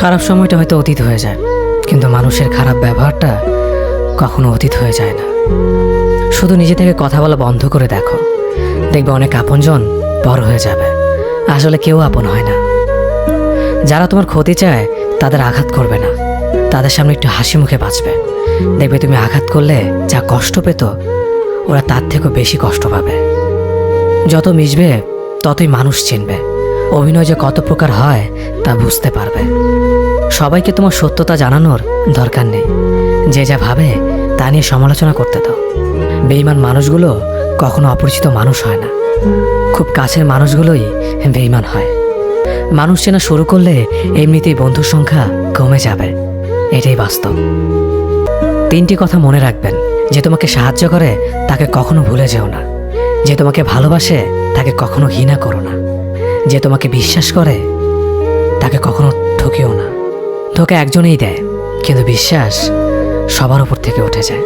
খারাপ সময়টা হয়তো অতীত হয়ে যায়, কিন্তু মানুষের খারাপ ব্যবহারটা কখনো অতীত হয়ে যায় না। শুধু নিজে থেকে কথা বলা বন্ধ করে দেখো, দেখবে অনেক আপনজন বড় হয়ে যাবে। আসলে কেউ আপন হয় না। যারা তোমার ক্ষতি চায় তাদের আঘাত করবে না, তাদের সামনে একটু হাসি মুখে বাঁচবে। দেখবে তুমি আঘাত করলে যা কষ্ট পেত, ওরা তার থেকেও বেশি কষ্ট পাবে। যত মিশবে ততই মানুষ চিনবে, অভিনয় যে কত প্রকার হয় তা বুঝতে পারবে। সবাইকে তোমার সত্যতা জানানোর দরকার নেই, যে যা ভাবে তা নিয়ে সমালোচনা করতে দাও। বেঈমান মানুষগুলো কখনো অপরিচিত মানুষ হয় না, খুব কাছের মানুষগুলোই বেঈমান হয়। মানুষ চেনা শুরু করলে এমনিতেই বন্ধুর সংখ্যা কমে যাবে, এটাই বাস্তব। 3টি কথা মনে রাখবেন: যে তোমাকে সাহায্য করে তাকে কখনো ভুলে যেও না, যে তোমাকে ভালোবাসে তাকে কখনো ঘৃণা করো না, যে তোমাকে বিশ্বাস করে তাকে কখনো ঠকিও না। ধোঁকা একজনেই দেয়, কিন্তু বিশ্বাস সবার উপর থেকে উঠে যায়।